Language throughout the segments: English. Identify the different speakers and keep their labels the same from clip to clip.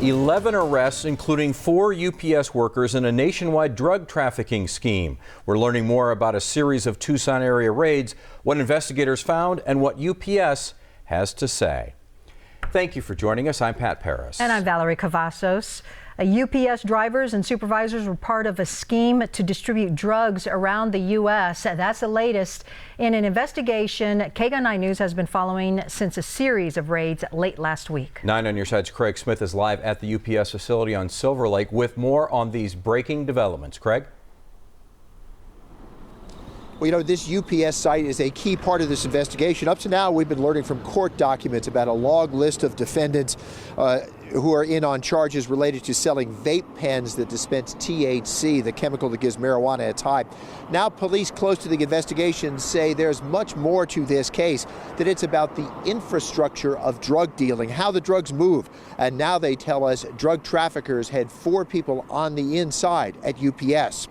Speaker 1: 11 arrests, including 4 UPS workers in a nationwide drug trafficking scheme. We're learning more about a series of Tucson area raids, what investigators found, and what UPS has to say. Thank you for joining us. I'm Pat Paris.
Speaker 2: And I'm Valerie Cavazos. UPS drivers and supervisors were part of a scheme to distribute drugs around the U.S. That's the latest in an investigation KGUN 9 News has been following since a series of raids late last week. 9 on your side's Craig Smith is live at the UPS facility on Silver Lake with more on these breaking developments. Craig?
Speaker 3: Well, you know, this UPS site is a key part of this investigation. Up to now, we've been learning from court documents about a long list of defendants who are in on charges related to selling vape pens that dispense THC, the chemical that gives marijuana its high. Now, police close to the investigation say there's much more to this case, that it's about the infrastructure of drug dealing, how the drugs move. And now they tell us drug traffickers had 4 people on the inside at UPS.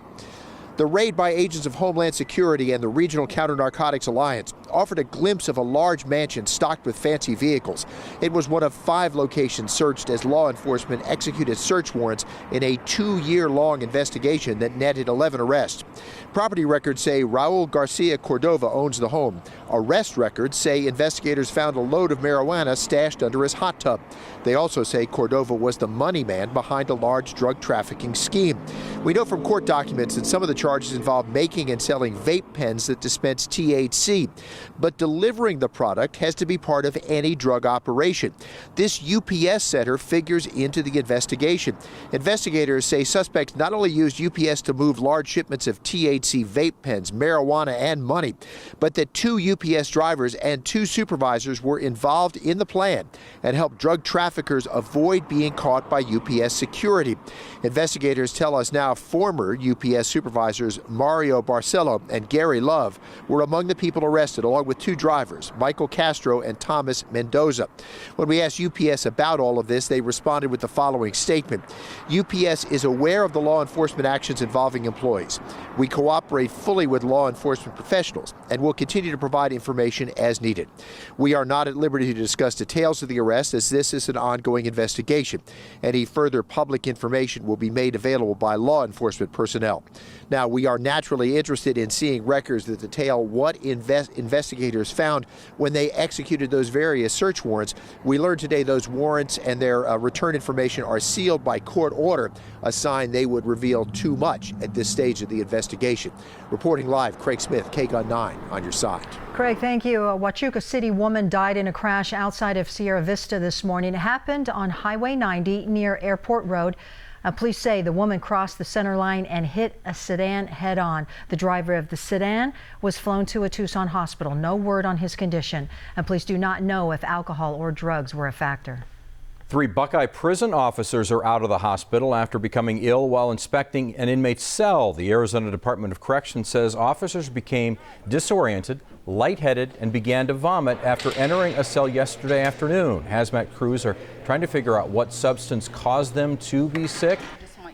Speaker 3: The raid by agents of Homeland Security and the Regional Counter-Narcotics Alliance offered a glimpse of a large mansion stocked with fancy vehicles. It was one of 5 locations searched as law enforcement executed search warrants in a 2-year-long investigation that netted 11 arrests. Property records say Raul Garcia Cordova owns the home. Arrest records say investigators found a load of marijuana stashed under his hot tub. They also say Cordova was the money man behind a large drug trafficking scheme. We know from court documents that some of the charges involve making and selling vape pens that dispense THC. But delivering the product has to be part of any drug operation. This UPS center figures into the investigation. Investigators say suspects not only used UPS to move large shipments of THC vape pens, marijuana, and money, but that 2 UPS drivers and 2 supervisors were involved in the plan and helped drug traffickers avoid being caught by UPS security. Investigators tell us now former UPS supervisors Mario Barcelo and Gary Love were among the people arrested, along with 2 drivers, Michael Castro and Thomas Mendoza. When we asked UPS about all of this, they responded with the following statement. UPS is aware of the law enforcement actions involving employees. We cooperate fully with law enforcement professionals and will continue to provide information as needed. We are not at liberty to discuss details of the arrest, as this is an ongoing investigation. Any further public information will be made available by law enforcement personnel. Now, we are naturally interested in seeing records that detail what investigators found when they executed those various search warrants. We learned today those warrants and their return information are sealed by court order, a sign they would reveal too much at this stage of the investigation. Reporting live, Craig Smith, KGUN 9 on your side.
Speaker 2: Craig, thank you. A Huachuca City woman died in a crash outside of Sierra Vista this morning. It happened on Highway 90 near Airport Road. Police say the woman crossed the center line and hit a sedan head-on. The driver of the sedan was flown to a Tucson hospital. No word on his condition, and police do not know if alcohol or drugs were a factor.
Speaker 1: 3 Buckeye prison officers are out of the hospital after becoming ill while inspecting an inmate's cell. The Arizona Department of Corrections says officers became disoriented, lightheaded, and began to vomit after entering a cell yesterday afternoon. Hazmat crews are trying to figure out what substance caused them to be sick.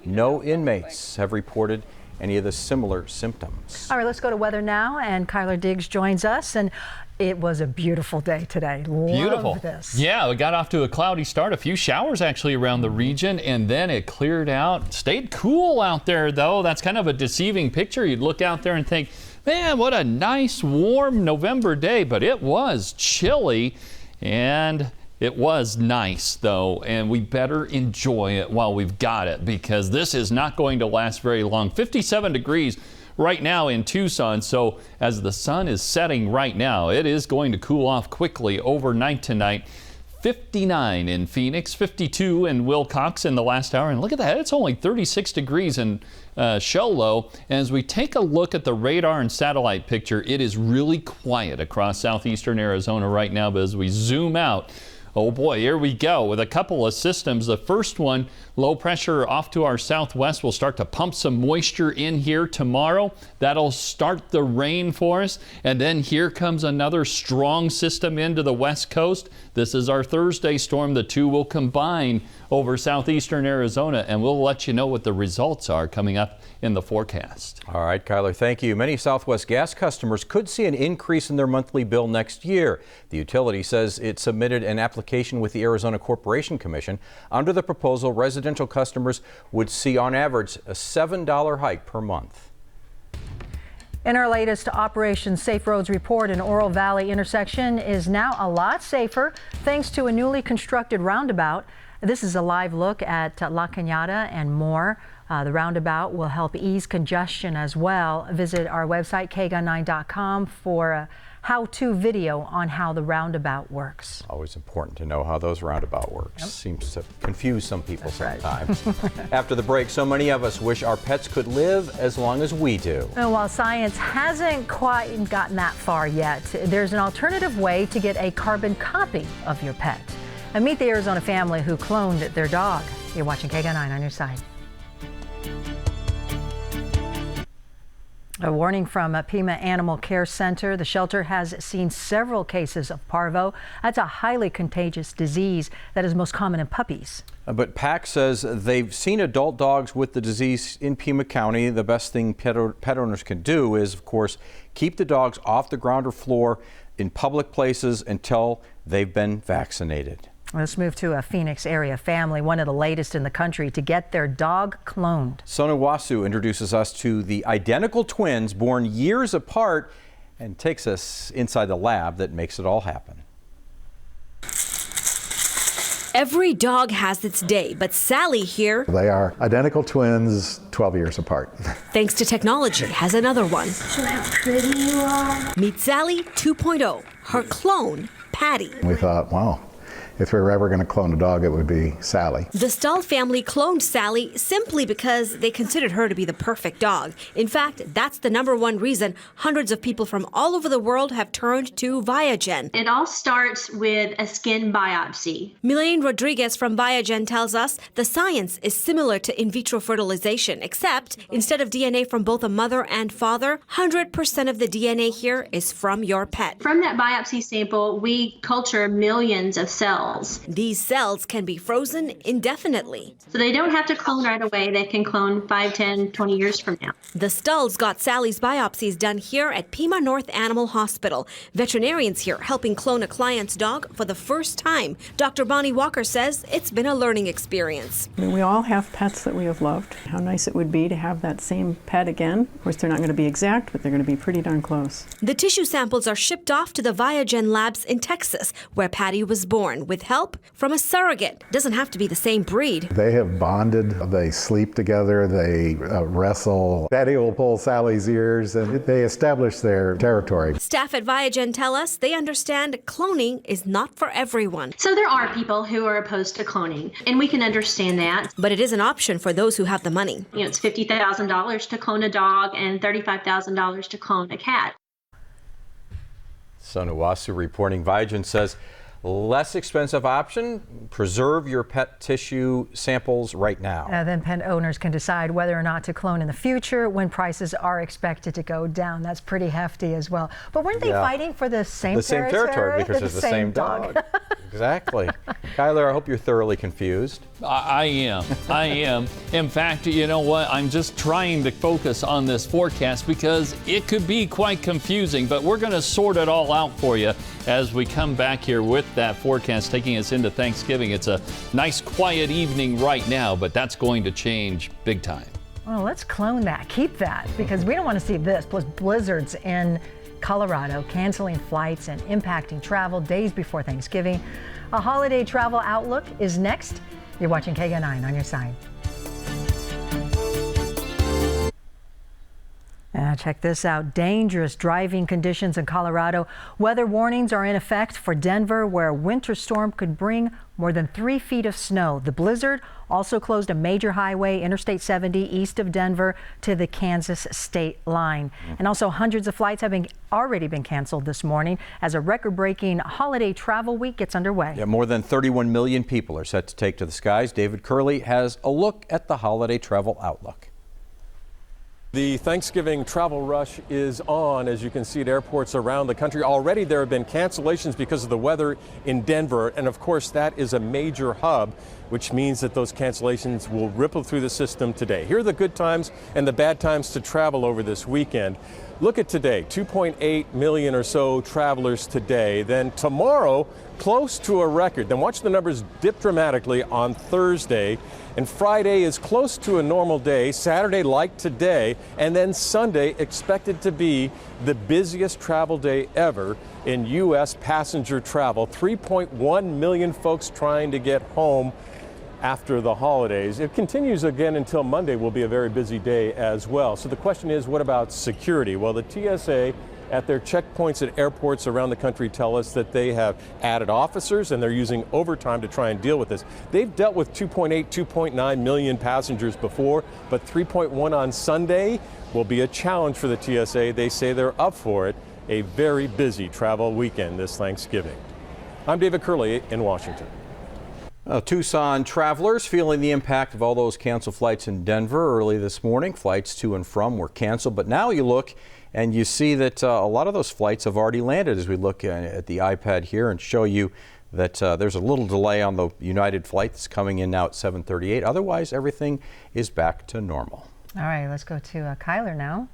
Speaker 1: No inmates have reported any of the similar symptoms.
Speaker 2: All right, let's go to weather now, and Kyler Diggs joins us. And it was a beautiful day today.
Speaker 4: Beautiful.
Speaker 2: Love this.
Speaker 4: Yeah, we got off to a cloudy start. A few showers actually around the region, and then it cleared out. Stayed cool out there, though. That's kind of a deceiving picture. You'd look out there and think, man, what a nice, warm November day. But it was chilly, and it was nice, though, and we better enjoy it while we've got it, because this is not going to last very long. 57 degrees right now in Tucson, so as the sun is setting right now, it is going to cool off quickly overnight tonight. 59 in Phoenix, 52 in Wilcox in the last hour, and look at that, it's only 36 degrees in Show Low. As we take a look at the radar and satellite picture, it is really quiet across southeastern Arizona right now, but as we zoom out, oh boy, here we go with a couple of systems. The first one, low pressure off to our southwest, will start to pump some moisture in here tomorrow. That'll start the rain for us. And then here comes another strong system into the west coast. This is our Thursday storm. The two will combine over southeastern Arizona, and we'll let you know what the results are coming up in the forecast.
Speaker 1: All right, Kyler, thank you. Many Southwest Gas customers could see an increase in their monthly bill next year. The utility says it submitted an application with the Arizona Corporation Commission. Under the proposal, residential customers would see on average a $7 hike per month.
Speaker 2: In our latest Operation Safe Roads report, an Oro Valley intersection is now a lot safer thanks to a newly constructed roundabout. This is a live look at La Cañada and more. The roundabout will help ease congestion as well. Visit our website, kgun9.com, for a how-to video on how the roundabout works.
Speaker 1: Always important to know how those roundabout works.
Speaker 2: Yep.
Speaker 1: Seems to confuse some people
Speaker 2: That's
Speaker 1: sometimes. After the break, so many of us wish our pets could live as long as we do.
Speaker 2: And while science hasn't quite gotten that far yet, there's an alternative way to get a carbon copy of your pet. And meet the Arizona family who cloned their dog. You're watching KGUN 9 on your side. A warning from Pima Animal Care Center. The shelter has seen several cases of parvo. That's a highly contagious disease that is most common in puppies.
Speaker 1: But PAC says they've seen adult dogs with the disease in Pima County. The best thing pet owners can do is, of course, keep the dogs off the ground or floor in public places until they've been vaccinated.
Speaker 2: Let's move to a Phoenix area family, one of the latest in the country to get their dog cloned.
Speaker 1: Sonu Wasu introduces us to the identical twins born years apart and takes us inside the lab that makes it all happen.
Speaker 5: Every dog has its day, but Sally here,
Speaker 6: They are identical twins, 12 years apart.
Speaker 5: thanks to technology, has another one.
Speaker 7: Show how pretty you are.
Speaker 5: Meet Sally 2.0, her clone, Patty.
Speaker 6: We thought, wow, if we were ever going to clone a dog, it would be Sally.
Speaker 5: The Stahl family cloned Sally simply because they considered her to be the perfect dog. In fact, that's the #1 reason hundreds of people from all over the world have turned to Viagen.
Speaker 8: It all starts with a skin biopsy.
Speaker 5: Milene Rodriguez from Viagen tells us the science is similar to in vitro fertilization, except instead of DNA from both a mother and father, 100% of the DNA here is from your pet.
Speaker 8: From that biopsy sample, we culture millions of cells.
Speaker 5: These cells can be frozen indefinitely.
Speaker 8: So they don't have to clone right away. They can clone 5, 10, 20 years from now.
Speaker 5: The Stulls got Sally's biopsies done here at Pima North Animal Hospital. Veterinarians here helping clone a client's dog for the first time. Dr. Bonnie Walker says it's been a learning experience.
Speaker 9: I mean, we all have pets that we have loved. How nice it would be to have that same pet again. Of course, they're not going to be exact, but they're going to be pretty darn close.
Speaker 5: The tissue samples are shipped off to the Viagen labs in Texas, where Patty was born, with help from a surrogate. Doesn't have to be the same breed.
Speaker 6: They have bonded. They sleep together. They wrestle. Patty will pull Sally's ears, and they establish their territory.
Speaker 5: Staff at Viagen tell us they understand cloning is not for everyone.
Speaker 8: So there are people who are opposed to cloning, and we can understand that.
Speaker 5: But it is an option for those who have the money.
Speaker 8: You know, it's $50,000 to clone a dog and $35,000 to clone a cat.
Speaker 1: Sonu Wasu reporting. Viagen says less expensive option, preserve your pet tissue samples right now.
Speaker 2: Then pet owners can decide whether or not to clone in the future when prices are expected to go down. That's pretty hefty as well. But weren't they fighting for the same
Speaker 1: territory? Because it's the same dog. Exactly. Kyler, I hope you're thoroughly confused.
Speaker 4: I am. In fact, you know what? I'm just trying to focus on this forecast because it could be quite confusing, but we're going to sort it all out for you as we come back here with that forecast taking us into Thanksgiving. It's a nice quiet evening right now, but that's going to change big time.
Speaker 2: Well, let's clone that. Keep that, because we don't want to see this. Plus blizzards in Colorado, canceling flights and impacting travel days before Thanksgiving. A holiday travel outlook is next. You're watching KGUN 9 on your side. Check this out. Dangerous driving conditions in Colorado. Weather warnings are in effect for Denver, where a winter storm could bring more than 3 feet of snow. The blizzard also closed a major highway, Interstate 70, east of Denver to the Kansas state line. And also hundreds of flights have already been canceled this morning as a record-breaking holiday travel week gets underway.
Speaker 1: Yeah, more than 31 million people are set to take to the skies. David Curley has a look at the holiday travel outlook.
Speaker 10: The Thanksgiving travel rush is on, as you can see, at airports around the country. Already there have been cancellations because of the weather in Denver, and of course that is a major hub, which means that those cancellations will ripple through the system today. Here are the good times and the bad times to travel over this weekend. Look at today, 2.8 million or so travelers today. Then tomorrow, close to a record. Then watch the numbers dip dramatically on Thursday. And Friday is close to a normal day, Saturday like today, and then Sunday expected to be the busiest travel day ever in U.S. passenger travel. 3.1 million folks trying to get home after the holidays. It continues again until Monday will be a very busy day as well. So the question is, what about security? Well, the TSA at their checkpoints at airports around the country tell us that they have added officers and they're using overtime to try and deal with this. They've dealt with 2.8, 2.9 million passengers before, but 3.1 on Sunday will be a challenge for the TSA. They say they're up for it. A very busy travel weekend this Thanksgiving. I'm David Curley in Washington.
Speaker 1: Tucson travelers feeling the impact of all those canceled flights in Denver early this morning. Flights to and from were canceled, but now you look and you see that a lot of those flights have already landed. As we look at the iPad here and show you that there's a little delay on the United flight that's coming in now at 7:38. Otherwise, everything is back to normal.
Speaker 2: All right, let's go to Kyler now.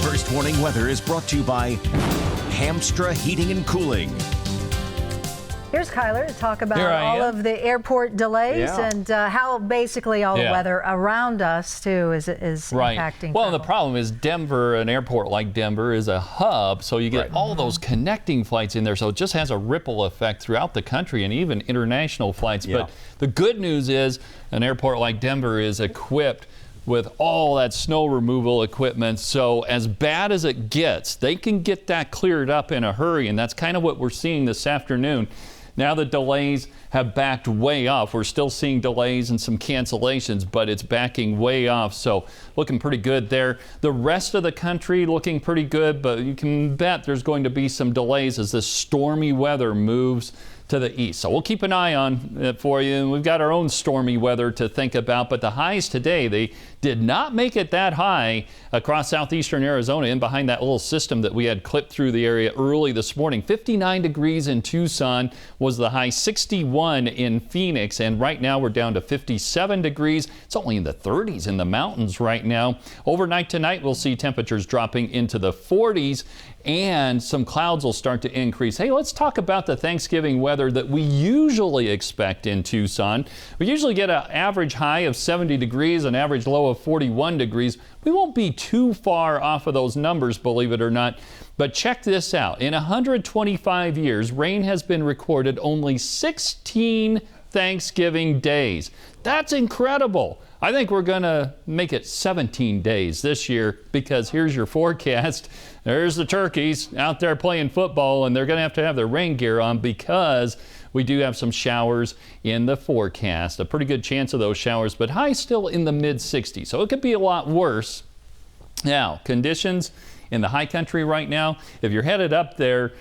Speaker 11: First Warning Weather is brought to you by Hamstra Heating and Cooling.
Speaker 2: Here's Kyler to talk about all of the airport delays and how basically all the weather around us too is impacting.
Speaker 4: Well,
Speaker 2: travel.
Speaker 4: the problem is Denver, an airport like Denver is a hub, so you get all those connecting flights in there, so it just has a ripple effect throughout the country and even international flights. But the good news is an airport like Denver is equipped with all that snow removal equipment, so as bad as it gets, they can get that cleared up in a hurry, and that's kind of what we're seeing this afternoon. Now the delays have backed way off. We're still seeing delays and some cancellations, but it's backing way off, so looking pretty good there. The rest of the country looking pretty good, but you can bet there's going to be some delays as this stormy weather moves to the east. So we'll keep an eye on it for you, and we've got our own stormy weather to think about, but the highs today, they did not make it that high across southeastern Arizona and behind that little system that we had clipped through the area early this morning. 59 degrees in Tucson was the high, 61 in Phoenix, and right now we're down to 57 degrees. It's only in the 30s in the mountains right now. Overnight tonight, we'll see temperatures dropping into the 40s, and some clouds will start to increase. Hey, let's talk about the Thanksgiving weather that we usually expect in Tucson. We usually get an average high of 70 degrees, an average low of 41 degrees. We won't be too far off of those numbers, believe it or not. But check this out. In 125 years, rain has been recorded only 16 Thanksgiving days. That's incredible. I think we're going to make it 17 days this year, because here's your forecast. There's the turkeys out there playing football, and they're going to have their rain gear on because we do have some showers in the forecast. A pretty good chance of those showers, but high still in the mid-60s, so it could be a lot worse. Now, conditions in the high country right now, if you're headed up there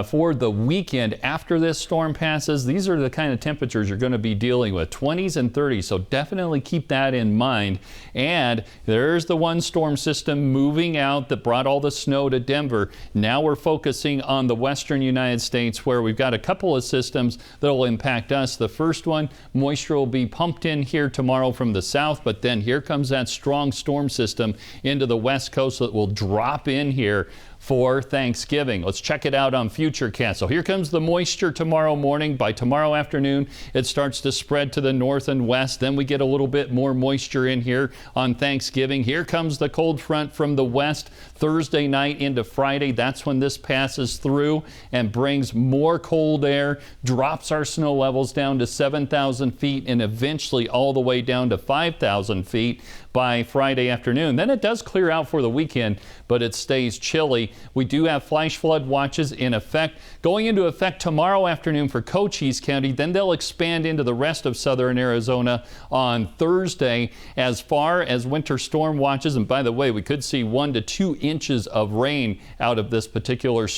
Speaker 4: for the weekend after this storm passes, these are the kind of temperatures you're going to be dealing with, 20s and 30s, so definitely keep that in mind. And there's the one storm system moving out that brought all the snow to Denver. Now we're focusing on the western United States, where we've got a couple of systems that will impact us. The first one, moisture will be pumped in here tomorrow from the south, but then here comes that strong storm system into the west coast that will drop in here for Thanksgiving. Let's check it out on Futurecast. So here comes the moisture tomorrow morning. By tomorrow afternoon, it starts to spread to the north and west. Then we get a little bit more moisture in here on Thanksgiving. Here comes the cold front from the west Thursday night into Friday. That's when this passes through and brings more cold air, drops our snow levels down to 7,000 feet and eventually all the way down to 5,000 feet by Friday afternoon. Then it does clear out for the weekend, but it stays chilly. We do have flash flood watches in effect, going into effect tomorrow afternoon for Cochise County. Then they'll expand into the rest of southern Arizona on Thursday. As far as winter storm watches, and by the way, we could see 1 to 2 inches of rain out of this particular storm.